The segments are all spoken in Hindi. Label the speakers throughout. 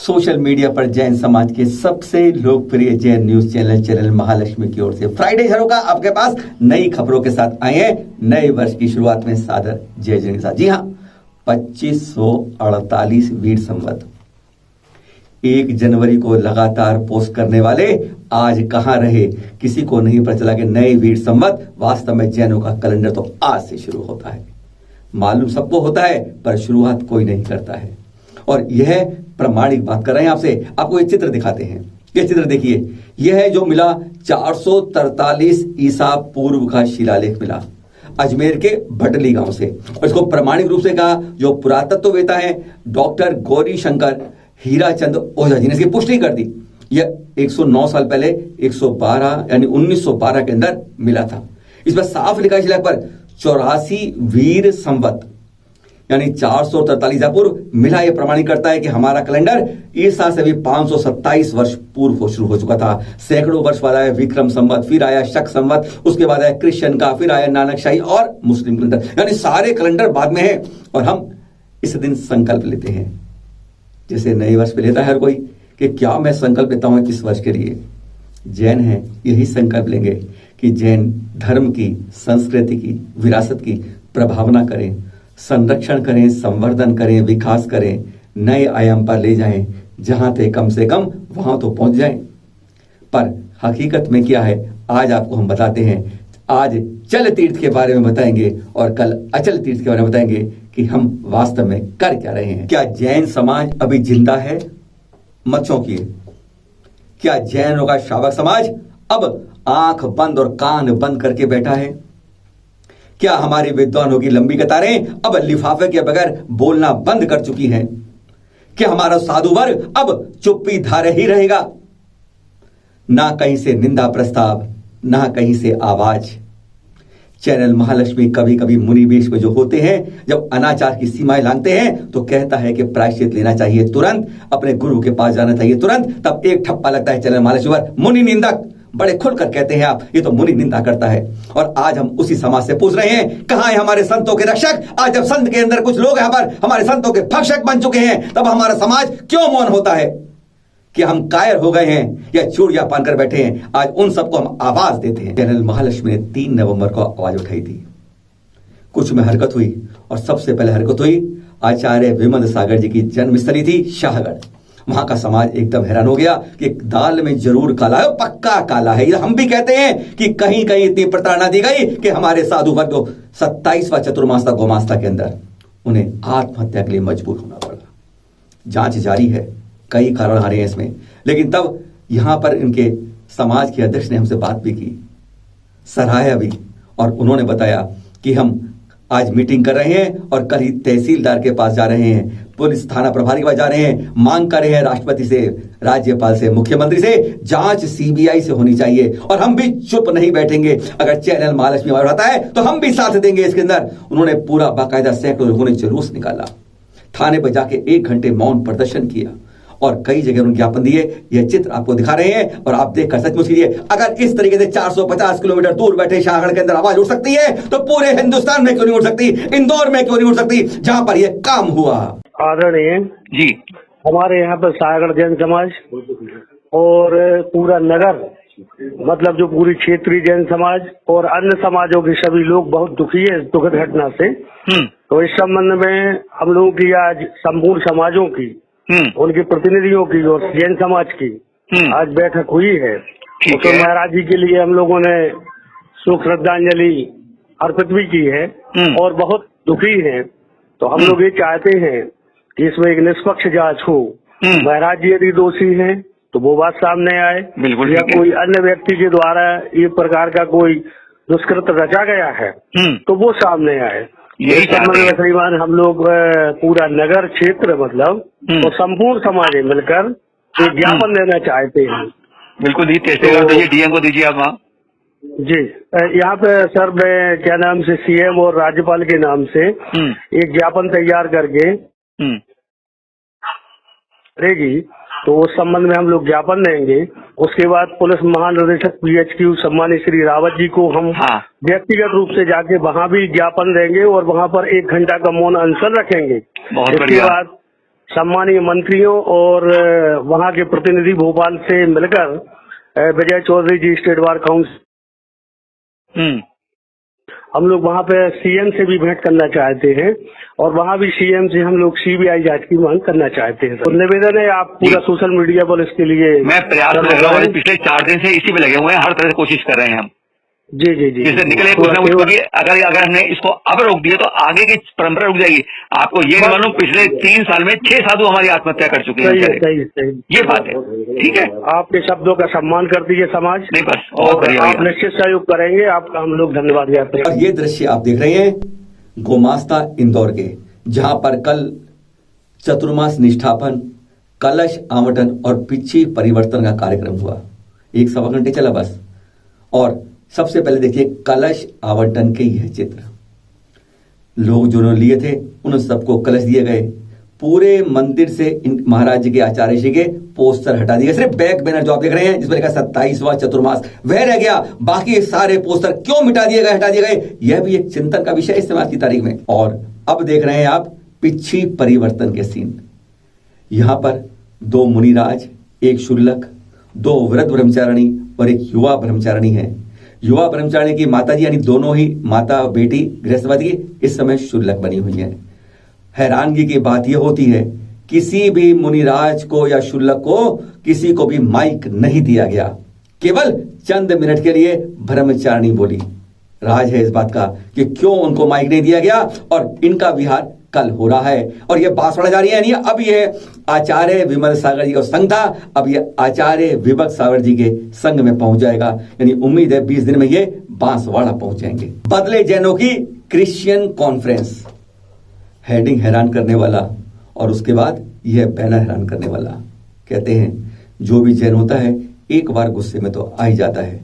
Speaker 1: सोशल मीडिया पर जैन समाज के सबसे लोकप्रिय जैन न्यूज चैनल महालक्ष्मी की ओर से फ्राइडे झरोखा आपके पास नई खबरों के साथ आए हैं। नए वर्ष की शुरुआत में सादर जय जैन के साथ। जी हाँ, 2548 वीर संवत 1 जनवरी को लगातार पोस्ट करने वाले आज कहां रहे, किसी को नहीं पता चला कि नए वीर संवत वास्तव में जैनों का कैलेंडर तो आज से शुरू होता है। मालूम सबको होता है पर शुरुआत कोई नहीं करता है, और यह प्रमाणिक बात कर रहे हैं आपसे। आपको एक चित्र दिखाते हैं। यह चित्र देखिए, यह है जो मिला 443 ईसा पूर्व का शिलालेख मिला अजमेर के भटली गांव से, और इसको प्रमाणिक रूप से कहा जो पुरातत्ववेता है डॉक्टर गौरी शंकर हीराचंद ओझा जी ने इसकी पुष्टि कर दी। यह 109 साल पहले 112 यानी 1912 के अंदर मिला था। इसमें साफ लिखा है शिलालेख पर 84 वीर संवत यानी 443 पूर्व मिला। यह प्रमाणित करता है कि हमारा कैलेंडर ईसा से भी 527 वर्ष पूर्व शुरू हो चुका था। सैकड़ों वर्ष बाद आया विक्रम संवत, फिर आया शक संवत, उसके बाद आया क्रिश्चियन का, फिर आया नानकशाही और मुस्लिम कैलेंडर, यानी सारे कैलेंडर बाद में है। और हम इस दिन संकल्प लेते हैं, जैसे नए वर्ष पे लेता है हर कोई कि क्या मैं संकल्प लेता हूं किस वर्ष के लिए। जैन है यही संकल्प लेंगे कि जैन धर्म की, संस्कृति की, विरासत की प्रभावना करें, संरक्षण करें, संवर्धन करें, विकास करें, नए आयाम पर ले जाएं, जहां थे कम से कम वहां तो पहुंच जाएं। पर हकीकत में क्या है आज आपको हम बताते हैं। आज चल तीर्थ के बारे में बताएंगे और कल अचल तीर्थ के बारे में बताएंगे कि हम वास्तव में कर क्या रहे हैं। क्या जैन समाज अभी जिंदा है? मत चौंकिए। क्या जैनों का श्रावक समाज अब आंख बंद और कान बंद करके बैठा है? क्या हमारे विद्वानों की लंबी कतारें अब लिफाफे के बगैर बोलना बंद कर चुकी हैं? क्या हमारा साधु वर्ग अब चुप्पी धारे ही रहेगा? ना कहीं से निंदा प्रस्ताव, ना कहीं से आवाज। चैनल महालक्ष्मी कभी कभी मुनि वेश में जो होते हैं, जब अनाचार की सीमाएं लांघते हैं तो कहता है कि प्रायश्चित लेना चाहिए तुरंत, अपने गुरु के पास जाना चाहिए तुरंत। तब एक ठप्पा लगता है चैनल महालक्ष्मी पर, मुनि निंदक। बड़े खुलकर कहते हैं आप, ये तो मुनि निंदा करता है। और आज हम उसी समाज से पूछ रहे हैं, कहां है हमारे संतों के रक्षक? आज जब संत के अंदर कुछ लोग यहाँ पर हमारे संतों के भक्षक बन चुके हैं, तब हमारा समाज क्यों मौन होता है? कि हम कायर हो गए हैं या चूड़ियां पानकर बैठे हैं? आज उन सबको हम आवाज देते हैं। चैनल महालक्ष्मी ने 3 नवंबर को आवाज उठाई थी। कुछ में हरकत हुई, और सबसे पहले हरकत हुई आचार्य विमल सागर जी की जन्मस्थली थी शाहगढ़। वहां का समाज एकदम हैरान हो गया कि दाल में जरूर काला है, पक्का काला है। हम भी कहते हैं कि कहीं कहीं इतनी प्रताड़ना दी गई कि हमारे साधु वर्ग को 27वां चतुर्मासा गोमास्ता के अंदर उन्हें आत्महत्या के लिए मजबूर होना पड़ा। जांच जारी है, कई कारण आ रहे हैं इसमें, लेकिन तब यहां पर इनके समाज के अध्यक्ष ने हमसे बात भी की, सराहाया भी, और उन्होंने बताया कि हम आज मीटिंग कर रहे हैं और कल ही तहसीलदार के पास जा रहे हैं, पुलिस थाना प्रभारी के पास जा रहे हैं, मांग कर रहे हैं राष्ट्रपति से, राज्यपाल से, मुख्यमंत्री से, जांच सीबीआई से होनी चाहिए। और हम भी चुप नहीं बैठेंगे। अगर चैनल महालक्ष्मी उठाता है तो हम भी साथ देंगे इसके अंदर। उन्होंने पूरा बाकायदा सैकड़ों लोगों ने जुलूस निकाला, थाने पर जाके 1 घंटे मौन प्रदर्शन किया और कई जगह उन्होंने ज्ञापन दिए। यह चित्र आपको दिखा रहे हैं और आप देखकर सचमुच कीजिए। अगर इस तरीके से 450 किलोमीटर दूर बैठे शाहगढ़ के अंदर आवाज उठ सकती है तो पूरे हिंदुस्तान में क्यों नहीं उठ सकती, इंदौर में क्यों नहीं उठ सकती, जहां पर यह काम हुआ।
Speaker 2: आदरणीय जी, हमारे यहाँ पर शाहगढ़ जैन समाज और पूरा नगर, मतलब जो पूरी क्षेत्रीय जैन समाज और अन्य समाजों के सभी लोग बहुत दुखी है इस दुखद घटना से। तो इस संबंध में हम लोगों की आज संपूर्ण समाजों की, उनके प्रतिनिधियों की और जैन समाज की आज बैठक हुई है। तो महाराज जी के लिए हम लोगों ने शोक श्रद्धांजलि अर्पित भी की है और बहुत दुखी है। तो हम लोग ये चाहते हैं कि इसमें एक निष्पक्ष जांच हो। महाराज जी यदि दोषी हैं तो वो बात सामने आए, या कोई अन्य व्यक्ति के द्वारा ये प्रकार का कोई दुष्कृत्य रचा गया है तो वो सामने आए। यही श्रीमान हम लोग पूरा नगर क्षेत्र मतलब और संपूर्ण समाज मिलकर एक ज्ञापन देना चाहते हैं।
Speaker 3: बिल्कुल ही तहसीलदार दीजिए, डीएम को दीजिए आप वहाँ
Speaker 2: जी। यहाँ पे सर मैं क्या नाम से सीएम और राज्यपाल के नाम से एक ज्ञापन तैयार करके रहेगी, तो उस संबंध में हम लोग ज्ञापन देंगे। उसके बाद पुलिस महानिदेशक PHQ सम्मानित श्री रावत जी को हम व्यक्तिगत रूप से जाके वहाँ भी ज्ञापन देंगे और वहाँ पर 1 घंटा का मौन अनशन रखेंगे। इसके बाद सम्मानीय मंत्रियों और वहां के प्रतिनिधि भोपाल से मिलकर विजय चौधरी जी स्टेट बार काउंसिल हम लोग वहां पे सीएम से भी भेंट करना चाहते हैं और वहां भी सीएम से हम लोग सीबीआई जांच की मांग करना चाहते हैं। तो निवेदन है आप पूरा सोशल मीडिया पर इसके लिए
Speaker 3: मैं प्रयास कर रहा हूँ, पिछले 4 दिन से इसी में लगे हुए हैं, हर तरह से कोशिश कर रहे हैं हम।
Speaker 2: जी जी जी
Speaker 3: जिससे निकले कुछ ना कुछ, क्योंकि अगर हमने इसको अब रोक दिया तो आगे की परंपरा रुक जाएगी। आपको ये नहीं मालूम, पिछले 3 साल में 6 साधु हमारी आत्महत्या कर चुके हैं।
Speaker 2: सही
Speaker 3: ये बात है, ठीक है।
Speaker 2: आपके शब्दों का सम्मान कर दीजिए समाज।
Speaker 3: नहीं बस, और
Speaker 2: आप निश्चित सहयोग करेंगे, आपका हम लोग धन्यवाद ज्ञापन करते हैं।
Speaker 1: और ये दृश्य आप देख रहे हैं गोमास्ता इंदौर के, जहां पर कल चतुर्मास निष्ठापन, कलश आवंटन और पिछी परिवर्तन का कार्यक्रम हुआ। 1 सवा घंटे चला बस। और सबसे पहले देखिए कलश आवंटन के यह चित्र, लोग जो लिए थे उन सबको कलश दिए गए। पूरे मंदिर से महाराज जी के, आचार्य जी के पोस्टर हटा दिए गए। सिर्फ बैक बैनर जो आप देख रहे हैं जिसमें लिखा 27वां चतुर्मास, वह रह गया। बाकी सारे पोस्टर क्यों मिटा दिए गए, हटा दिए गए, यह भी एक चिंतन का विषय इस की तारीख में। और अब देख रहे हैं आप पिछी परिवर्तन के सीन। यहां पर 2 मुनिराज, 1 शुल्लक, 2 वृद्ध ब्रह्मचारिणी और 1 युवा ब्रह्मचारिणी है। युवा ब्रह्मचारिणी की माता जी, यानी दोनों ही माता बेटी गृहस्थवती इस समय शुल्लक बनी हुई है। हैरानगी की बात यह होती है, किसी भी मुनिराज को या शुल्लक को किसी को भी माइक नहीं दिया गया। केवल चंद मिनट के लिए ब्रह्मचारिणी बोली। राज है इस बात का कि क्यों उनको माइक नहीं दिया गया। और इनका विहार कल हो रहा है और यह बांसवाड़ा जा रही है। यानी अब यह आचार्य विमल सागर जी का संघ था, अब यह आचार्य विभक्त सागर जी के संघ में पहुंच जाएगा। यानी उम्मीद है 20 दिन में ये बांसवाड़ा पहुंच जाएंगे। बदले जैनों की क्रिश्चियन कॉन्फ्रेंस, हेडिंग हैरान करने वाला और उसके बाद यह बैनर हैरान करने वाला। कहते हैं जो भी जैन होता है एक बार गुस्से में तो आ ही जाता है।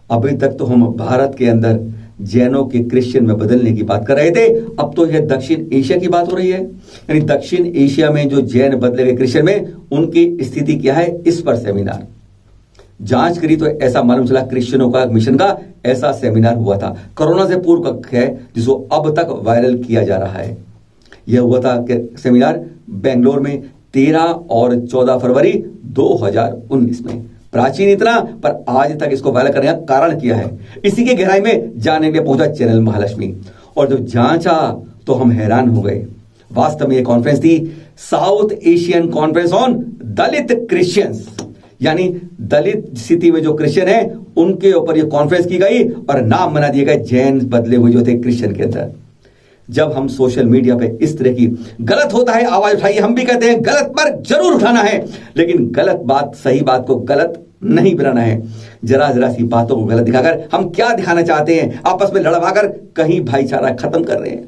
Speaker 1: अभी तक तो हम भारत के अंदर जैनों के क्रिश्चियन में बदलने की बात कर रहे थे, अब तो यह दक्षिण एशिया की बात हो रही है। यानी दक्षिण एशिया में जो जैन बदले गए क्रिश्चियन में, उनकी स्थिति क्या है, इस पर सेमिनार जांच करी तो ऐसा मालूम चला क्रिश्चियनों का मिशन का ऐसा सेमिनार हुआ था। कोरोना से पूर्व का है जिसको अब तक वायरल किया जा रहा है। यह हुआ था सेमिनार बेंगलोर में 13 और 14 फरवरी 2019 में। प्राचीन इतना, पर आज तक इसको वायरल करने का कारण किया है, इसी के गहराई में जानने के लिए पहुंचा चैनल महालक्ष्मी। और जब जांचा तो हम हैरान हो गए। वास्तव में यह कॉन्फ्रेंस थी south Asian conference on Dalit Christians, यानी दलित स्थिति में जो क्रिश्चियन है उनके ऊपर यह कॉन्फ्रेंस की गई और नाम बना दिए गए जैन बदले हुए जो थे क्रिश्चियन के अंदर। जब हम सोशल मीडिया पे इस तरह की गलत होता है आवाज उठाइए, हम भी कहते हैं गलत पर जरूर उठाना है, लेकिन गलत बात, सही बात को गलत नहीं बनाना है। जरा जरा सी बातों को गलत दिखाकर हम क्या दिखाना चाहते हैं, आपस में लड़वाकर कहीं भाईचारा खत्म कर रहे हैं।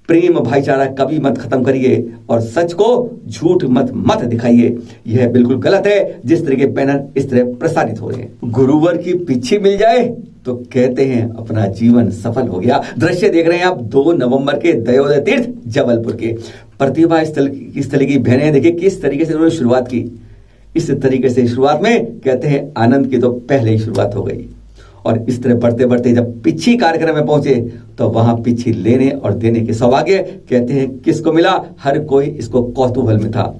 Speaker 1: प्रेम भाईचारा कभी मत खत्म करिए और सच को झूठ मत दिखाइए। यह बिल्कुल गलत है जिस तरह के बैनर इस तरह प्रसारित हो रहे हैं। गुरुवर की पिछी मिल जाए तो कहते हैं अपना जीवन सफल हो गया। दृश्य देख रहे हैं आप 2 नवंबर के दयोदय तीर्थ जबलपुर के। प्रतिभा स्थल की बहनें देखिए किस तरीके से उन्होंने शुरुआत की। इस तरीके से शुरुआत में कहते हैं आनंद की तो पहले ही शुरुआत हो गई। और इस तरह बढ़ते बढ़ते जब पिछी कार्यक्रम में पहुंचे तो वहां पिछी लेने और देने के सौभाग्य कहते हैं किसको मिला, हर कोई इसको कौतूहल में था।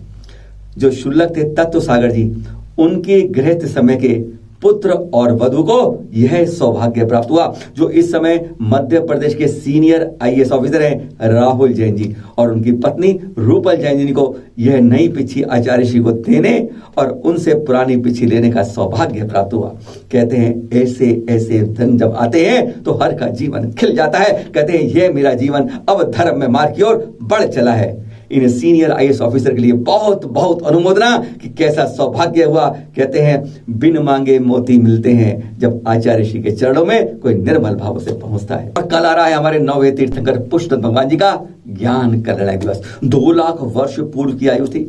Speaker 1: जो शुल्लक थे तत्व सागर जी, उनके गृहस्थ समय के पुत्र और वधु को यह सौभाग्य प्राप्त हुआ, जो इस समय मध्य प्रदेश के सीनियर आईएएस ऑफिसर हैं राहुल जैन जी, और उनकी पत्नी रूपल जैन जी को यह नई पिछी आचार्य श्री को देने और उनसे पुरानी पिछी लेने का सौभाग्य प्राप्त हुआ। कहते हैं ऐसे ऐसे धन जब आते हैं तो हर का जीवन खिल जाता है। कहते हैं यह मेरा जीवन अब धर्म में मार्ग की ओर बढ़ चला है। इन सीनियर आईएएस ऑफिसर के लिए बहुत बहुत अनुमोदना कि कैसा सौभाग्य हुआ। कहते हैं बिन मांगे मोती मिलते हैं जब आचार्य श्री के चरणों में कोई निर्मल भाव से पहुंचता है। और कल आ रहा है हमारे 9वें तीर्थंकर पुष्पदत्त भगवान जी का ज्ञान कल्याण दिवस। 2 लाख वर्ष पूर्व की आयु थी,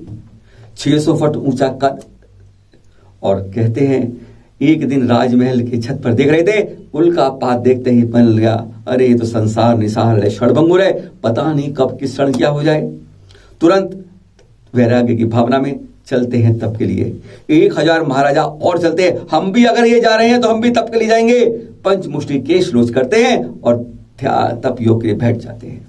Speaker 1: 600 फुट ऊंचा कद। और कहते हैं एक दिन राजमहल की छत पर देख रहे थे, उल्कापात देखते ही बन गया अरे ये तो संसार निसार है, क्षणभंगुर है, पता नहीं कब किस क्षण क्या हो जाए। तुरंत वैराग्य की भावना में चलते हैं तप के लिए। 1000 महाराजा और चलते हैं, हम भी अगर ये जा रहे हैं तो हम भी तप के लिए जाएंगे। पंचमुष्टि केश रोज करते हैं और तप योग के लिए बैठ जाते हैं।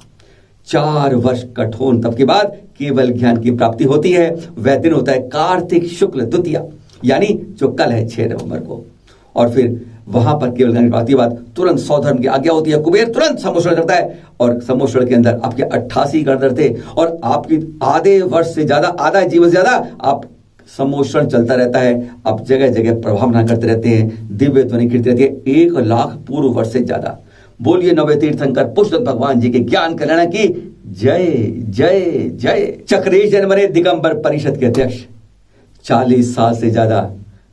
Speaker 1: 4 वर्ष कठोर तप के बाद केवल ज्ञान की प्राप्ति होती है। वह दिन होता है कार्तिक शुक्ल द्वितीया, यानी जो कल है 6 नवंबर को। और फिर वहां पर केवल ज्ञान की प्राप्ति के बाद तुरंत सौधर्म की आज्ञा होती है। कुबेर तुरंत सम्मोषण करता है और सम्मोषण के अंदर आपके 88 गणधर थे और आपकी आधे वर्ष से ज्यादा, आधा जीवन से ज्यादा आप सम्मोषण चलता रहता है। आप जगह जगह प्रभावना करते रहते हैं, दिव्य ध्वनि कीर्ति रहती है 1 लाख पूर्व वर्ष से ज्यादा। बोलिए नवे तीर्थंकर पुष्पदत्त भगवान जी के ज्ञान कल्याण की जय जय जय। चक्रेश जैन बने दिगंबर परिषद के अध्यक्ष, 40 साल से ज्यादा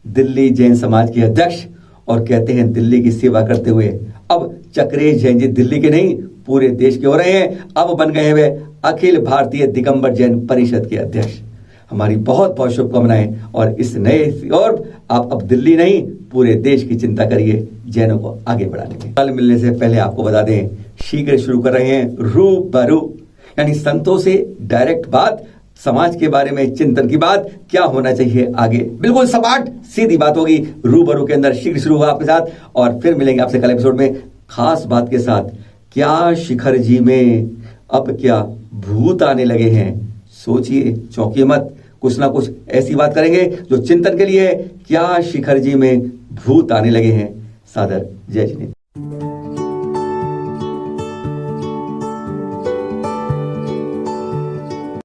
Speaker 1: दिल्ली जैन समाज के अध्यक्ष, और कहते हैं दिल्ली की सेवा करते हुए अब चक्रेश जैन जी दिल्ली के नहीं पूरे देश के हो रहे हैं। अब बन गए वे अखिल भारतीय दिगंबर जैन परिषद के अध्यक्ष। हमारी बहुत बहुत शुभकामनाएं और इस नए और आप अब दिल्ली नहीं पूरे देश की चिंता करिए जैनों को आगे बढ़ाने में। कल मिलने से पहले आपको बता दें शीघ्र शुरू कर रहे हैं रूबरू, यानी संतों से डायरेक्ट बात, समाज के बारे में चिंतन की बात, क्या होना चाहिए आगे, बिल्कुल सपाट सीधी बात होगी रूबरू के अंदर। शीघ्र शुरू हुआ आपके साथ और फिर मिलेंगे आपसे कल एपिसोड में खास बात के साथ। क्या शिखर जी में अब क्या भूत आने लगे हैं? सोचिए, चौंकिए मत, कुछ ना कुछ ऐसी बात करेंगे जो चिंतन के लिए है। क्या शिखर जी में भूत आने लगे हैं? सादर जय जिनेन्द्र।